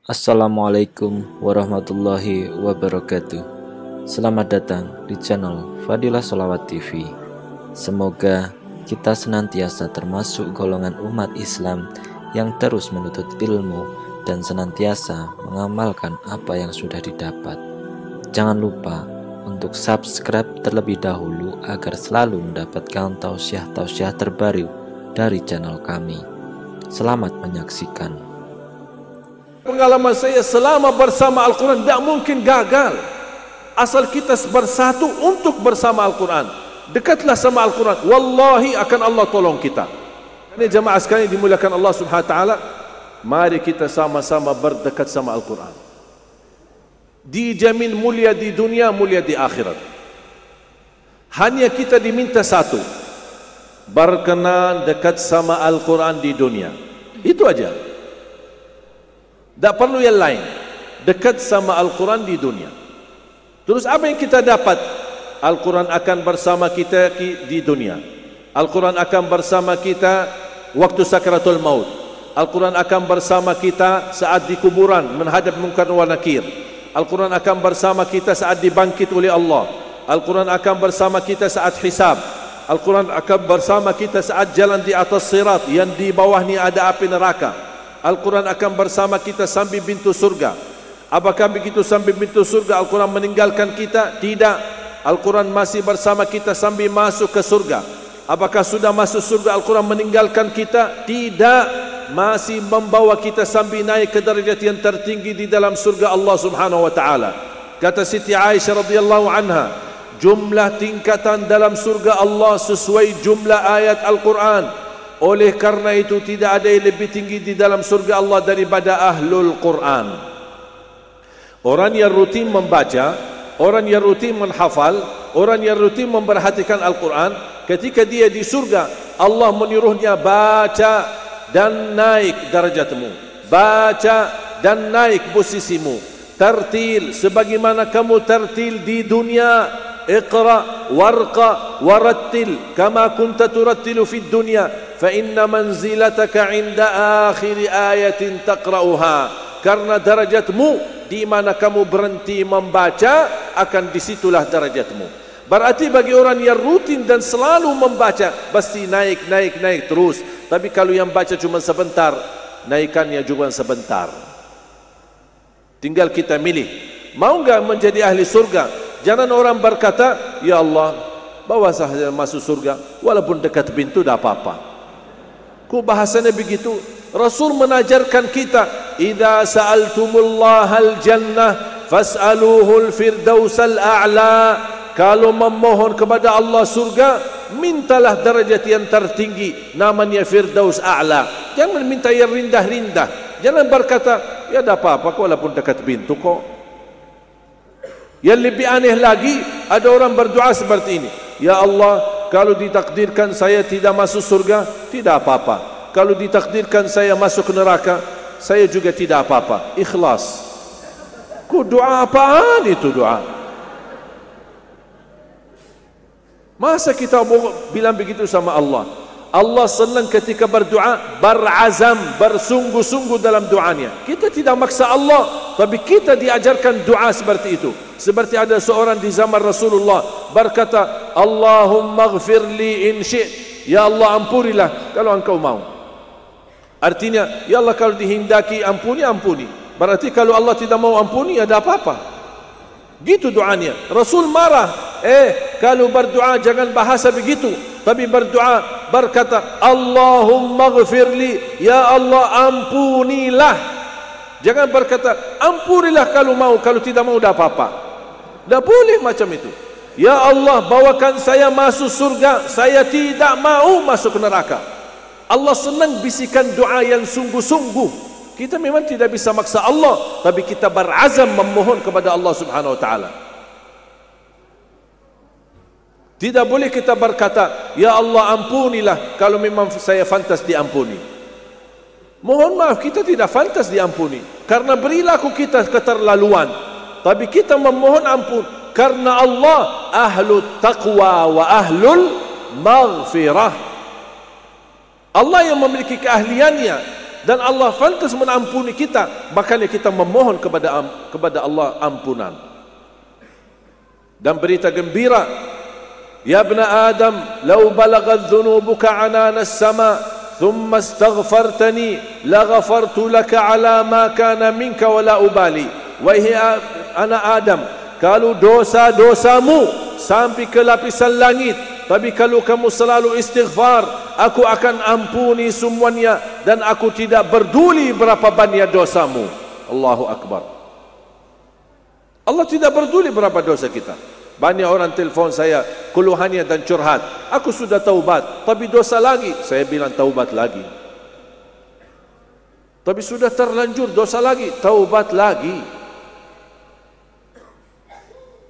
Assalamualaikum warahmatullahi wabarakatuh. Selamat datang di channel Fadilah Sholawat TV. Semoga kita senantiasa termasuk golongan umat Islam yang terus menuntut ilmu dan senantiasa mengamalkan apa yang sudah didapat. Jangan lupa untuk subscribe terlebih dahulu agar selalu mendapatkan tausiah-tausiah terbaru dari channel kami. Selamat menyaksikan. Pengalaman saya selama bersama Al-Quran tidak mungkin gagal asal kita bersatu untuk bersama Al-Quran. Dekatlah sama Al-Quran, wallahi akan Allah tolong kita. Ini jamaah sekalian dimuliakan Allah Subhanahu Wa Taala, mari kita sama-sama berdekat sama Al-Quran. Dijamin mulia di dunia, mulia di akhirat. Hanya kita diminta satu, berkenan dekat sama Al-Quran di dunia. Itu aja. Tak perlu yang lain. Dekat sama Al-Quran di dunia. Terus apa yang kita dapat? Al-Quran akan bersama kita di dunia. Al-Quran akan bersama kita waktu sakratul maut. Al-Quran akan bersama kita saat di kuburan menghadap munkar wa nakir. Al-Quran akan bersama kita saat dibangkit oleh Allah. Al-Quran akan bersama kita saat hisab. Al-Quran akan bersama kita saat jalan di atas sirat yang di bawahnya ada api neraka. Al-Quran akan bersama kita sambil pintu surga. Apakah begitu sambil pintu surga Al-Quran meninggalkan kita? Tidak. Al-Quran masih bersama kita sambil masuk ke surga. Apakah sudah masuk surga Al-Quran meninggalkan kita? Tidak. Masih membawa kita sambil naik ke derajat yang tertinggi di dalam surga Allah Subhanahu Wa Taala. Kata Siti Aisyah radhiyallahu anha, jumlah tingkatan dalam surga Allah sesuai jumlah ayat Al-Quran. Oleh karena itu tidak ada yang lebih tinggi di dalam surga Allah daripada ahlul Quran. Orang yang rutin membaca, orang yang rutin menghafal, orang yang rutin memperhatikan Al-Quran, ketika dia di surga Allah menyuruhnya baca dan naik darajatmu, baca dan naik posisimu, tertil sebagaimana kamu tertil di dunia. Iqra warqa warattil kama kunta turattilu fid dunya fa inna manzilataka 'inda akhir ayatin taqra'uha. Karena darajatmu di mana kamu berhenti membaca, akan disitulah darajatmu. Berarti bagi orang yang rutin dan selalu membaca pasti naik terus. Tapi kalau yang baca cuma sebentar, naikannya juga sebentar. Tinggal kita milih, mau enggak menjadi ahli surga? Jangan orang berkata, ya Allah, bawa saya masuk surga walaupun dekat pintu tak apa-apa. Kok bahasanya begitu? Rasul menajarkan kita, idza sa'altumullahal jannah fas'aluhul firdausal a'la. Kalau memohon kepada Allah surga, mintalah derajat yang tertinggi, namanya firdaus a'la. Jangan minta yang rindah-rindah. Jangan berkata, ya tak apa-apa walaupun dekat pintu kok. Yang lebih aneh lagi, ada orang berdoa seperti ini, ya Allah, kalau ditakdirkan saya tidak masuk surga, tidak apa-apa. Kalau ditakdirkan saya masuk neraka, saya juga tidak apa-apa. Ikhlas. Kok doa apaan itu doa? Masa kita bilang begitu sama Allah? Allah senang ketika berdoa berazam, bersungguh-sungguh dalam doanya. Kita tidak maksa Allah, tapi kita diajarkan doa seperti itu. Seperti ada seorang di zaman Rasulullah berkata, Allahumma ghfirli in syi'ta. Ya Allah, ampunilah kalau engkau mau. Artinya, ya Allah, kalau dihendaki ampuni, ampuni. Berarti kalau Allah tidak mau ampuni, ada apa-apa. Gitu doanya. Rasul marah. Kalau berdoa jangan bahasa begitu, tapi berdoa berkata, Allahumma ghfirli, ya Allah ampunilah. Jangan berkata ampunilah kalau mau, kalau tidak mau tidak apa-apa. Tidak boleh macam itu. Ya Allah, bawakan saya masuk surga, saya tidak mau masuk neraka. Allah senang bisikan doa yang sungguh-sungguh. Kita memang tidak bisa maksa Allah, tapi kita berazam memohon kepada Allah Subhanahu Wa Taala. Tidak boleh kita berkata, ya Allah ampunilah kalau memang saya fantas diampuni. Mohon maaf, kita tidak fantas diampuni karena perilaku kita keterlaluan. Tapi kita memohon ampun karena Allah ahlu taqwa wa ahlul maghfirah. Allah yang memiliki keahliannya dan Allah pantas mengampuni kita, makanya kita memohon kepada Allah ampunan. Dan berita gembira, ya ibna Adam, law balaghat dhunubuka anana as-sama thumma astaghfartani la ghafartu laka ala ma kana minka wala ubali. Wahai anak Adam, kalau dosa-dosamu sampai ke lapisan langit, tapi kalau kamu selalu istighfar, aku akan ampuni semuanya dan aku tidak peduli berapa banyak dosamu. Allahu Akbar. Allah tidak peduli berapa dosa kita. Banyak orang telefon saya, keluhannya dan curhat. Aku sudah taubat, tapi dosa lagi. Saya bilang taubat lagi. Tapi sudah terlanjur dosa lagi, taubat lagi.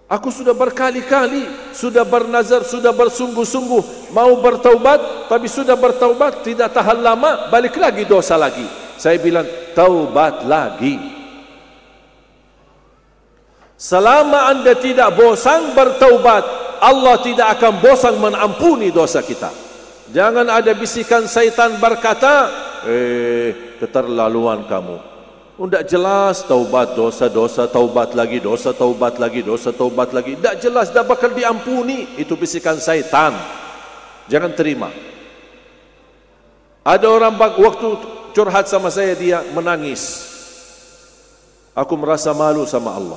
Aku sudah berkali-kali, sudah bernazar, sudah bersungguh-sungguh mau bertaubat, tapi sudah bertaubat tidak tahan lama, balik lagi dosa lagi. Saya bilang taubat lagi. Selama anda tidak bosan bertaubat, Allah tidak akan bosan mengampuni dosa kita. Jangan ada bisikan syaitan berkata, keterlaluan kamu. Tidak jelas taubat dosa-dosa, taubat lagi dosa, taubat lagi dosa, taubat lagi. Tidak jelas, tidak bakal diampuni. Itu bisikan syaitan. Jangan terima. Ada orang waktu curhat sama saya, dia menangis. Aku merasa malu sama Allah.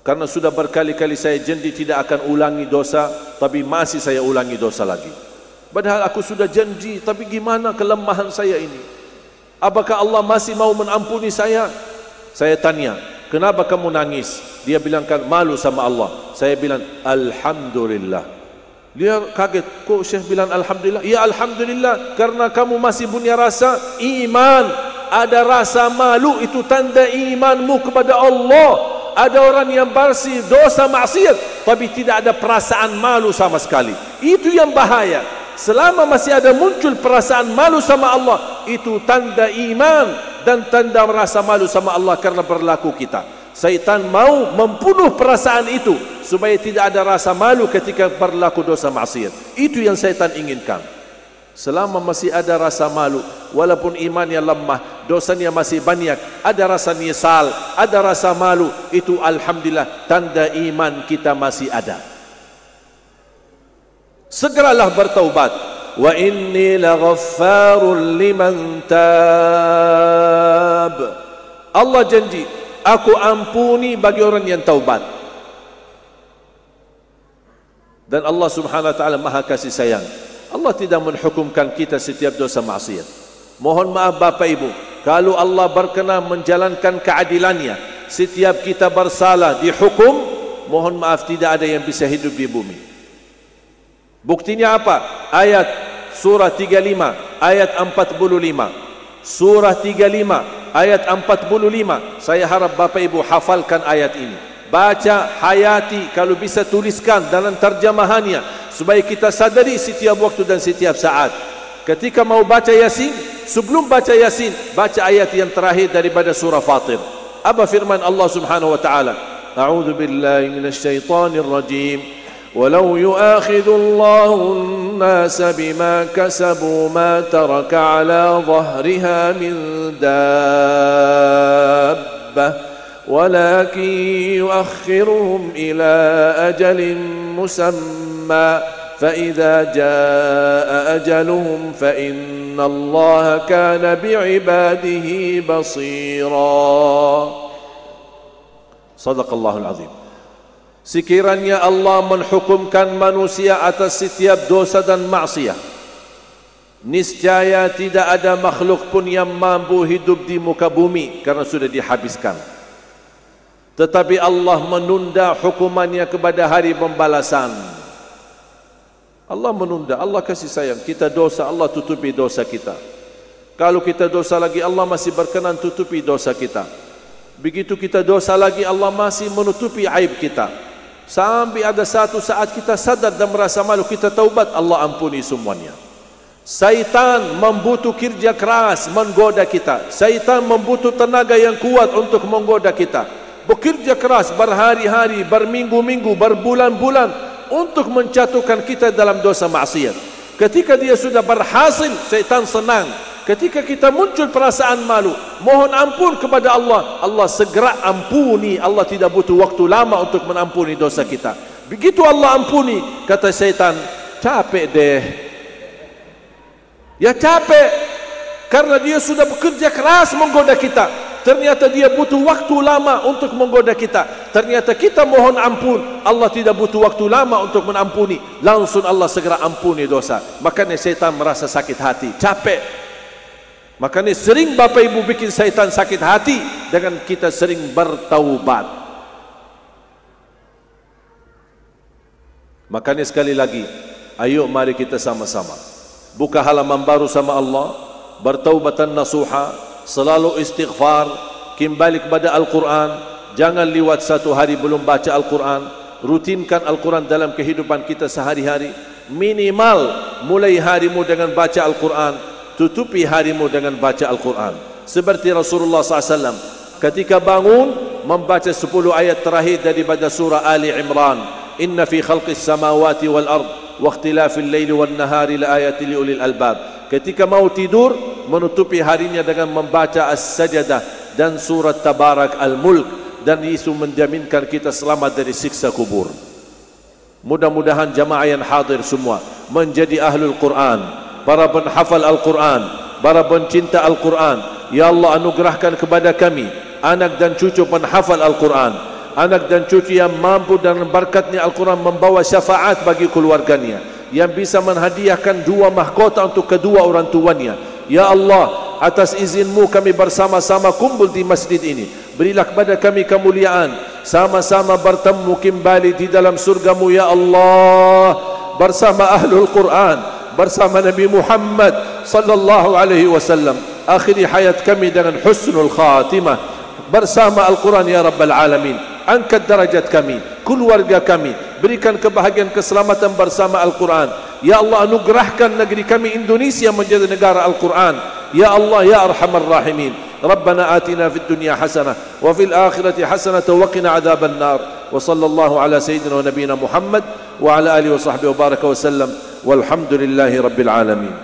Karena sudah berkali-kali saya janji tidak akan ulangi dosa, tapi masih saya ulangi dosa lagi. Padahal aku sudah janji, tapi gimana kelemahan saya ini? Apakah Allah masih mau mengampuni saya? Saya tanya, kenapa kamu nangis? Dia bilangkan malu sama Allah. Saya bilang alhamdulillah. Dia kaget, kok Syekh bilang alhamdulillah? Ya alhamdulillah, karena kamu masih punya rasa iman. Ada rasa malu, itu tanda imanmu kepada Allah. Ada orang yang bersih dosa maksiat, tapi tidak ada perasaan malu sama sekali. Itu yang bahaya. Selama masih ada muncul perasaan malu sama Allah, itu tanda iman dan tanda rasa malu sama Allah karena berlaku kita. Syaitan mau membunuh perasaan itu supaya tidak ada rasa malu ketika berlaku dosa maksiat. Itu yang syaitan inginkan. Selama masih ada rasa malu, walaupun imannya lemah, dosanya masih banyak, ada rasa nyesal, ada rasa malu, itu alhamdulillah tanda iman kita masih ada. Segeralah bertaubat. Wa inni laghaffarun liman tab. Allah janji, aku ampuni bagi orang yang taubat. Dan Allah Subhanahu wa taala Maha kasih sayang. Allah tidak menghukumkan kita setiap dosa maksiat. Mohon maaf Bapak Ibu, kalau Allah berkenan menjalankan keadilannya, setiap kita bersalah dihukum, mohon maaf tidak ada yang bisa hidup di bumi. Buktinya apa? Ayat surah 35 ayat 45. Surah 35 ayat 45. Saya harap Bapak Ibu hafalkan ayat ini. Baca, hayati, kalau bisa tuliskan dalam terjemahannya, supaya kita sadari setiap waktu dan setiap saat. Ketika mau baca Yasin, sebelum baca Yasin, baca ayat yang terakhir daripada surah Fatir. Apa firman Allah Subhanahu wa taala? A'udzu billahi minasy syaithanir rajim. Walau yu'akhidhu Allahu an-nasa bima kasabu ma taraka 'ala dhahriha min dabbah ولكن يؤخرهم إلى أجل مسمى فإذا جاء أجلهم فإن الله كان بعباده بصيرا. صدق الله العظيم. Sekiranya Allah menghukumkan manusia atas setiap dosa dan maksiat, niscaya tidak ada makhluk pun yang mampu hidup di muka bumi karena sudah dihabiskan. Tetapi Allah menunda hukumannya kepada hari pembalasan. Allah menunda, Allah kasih sayang. Kita dosa, Allah tutupi dosa kita. Kalau kita dosa lagi, Allah masih berkenan tutupi dosa kita. Begitu kita dosa lagi, Allah masih menutupi aib kita. Sampai ada satu saat kita sadar dan merasa malu, kita taubat, Allah ampuni semuanya. Syaitan membutuh kerja keras menggoda kita. Syaitan membutuh tenaga yang kuat untuk menggoda kita. Bekerja keras berhari-hari, berminggu-minggu, berbulan-bulan untuk menjatuhkan kita dalam dosa maksiat. Ketika dia sudah berhasil, syaitan senang ketika kita muncul perasaan malu, mohon ampun kepada Allah, Allah segera ampuni. Allah tidak butuh waktu lama untuk menampuni dosa kita. Begitu Allah ampuni, kata syaitan, capek deh. Ya capek, karena dia sudah bekerja keras menggoda kita. Ternyata dia butuh waktu lama untuk menggoda kita. Ternyata kita mohon ampun, Allah tidak butuh waktu lama untuk menampuni. Langsung Allah segera ampuni dosa. Makanya syaitan merasa sakit hati, capek. Makanya sering Bapak Ibu bikin syaitan sakit hati dengan kita sering bertaubat. Makanya sekali lagi, ayo mari kita sama-sama buka halaman baru sama Allah, bertaubatan nasuha, selalu istighfar, kembali kepada Al-Quran. Jangan lewat satu hari belum baca Al-Quran. Rutinkan Al-Quran dalam kehidupan kita sehari-hari. Minimal mulai harimu dengan baca Al-Quran, tutupi harimu dengan baca Al-Quran. Seperti Rasulullah SAW ketika bangun membaca 10 ayat terakhir daripada surah Ali Imran. Inna fi khalqis samawati wal ard wa ikhtilafil laili wan nahari la ayatin li ulil albab. Ketika mau tidur, menutupi harinya dengan membaca As-Sajdah dan surat Tabarak Al-Mulk, dan itu menjaminkan kita selamat dari siksa kubur. Mudah-mudahan jamaah yang hadir semua menjadi ahlul Quran, para penghafal Al-Quran, para pencinta Al-Quran. Ya Allah, anugerahkan kepada kami anak dan cucu penghafal Al-Quran, anak dan cucu yang mampu dan berkatnya Al-Quran membawa syafaat bagi keluarganya, yang bisa menghadiahkan 2 mahkota untuk kedua orang tuanya. Ya Allah, atas izinmu kami bersama-sama kumpul di masjid ini. Berilah kepada kami kemuliaan, sama-sama bertemu kembali di dalam surgamu ya Allah, bersama ahlul Quran, bersama Nabi Muhammad sallallahu alaihi wasallam. Akhiri hayat kami dengan husnul khatimah bersama Al-Quran ya Rabbal Alamin. Angkat darajat kami, keluarga kami, berikan kebahagiaan keselamatan bersama Al-Quran. Ya Allah, anugerahkan negeri kami Indonesia menjadi negara Al-Quran. Ya Allah ya Arhamar Rahimin. Rabbana atina fid dunya hasanah wa fil akhirati hasanah wa qina adzaban nar. Wa sallallahu ala sayyidina wa nabiyina Muhammad wa ala alihi wa sahbihi wa baraka wa sallam. Walhamdulillahi rabbil alamin.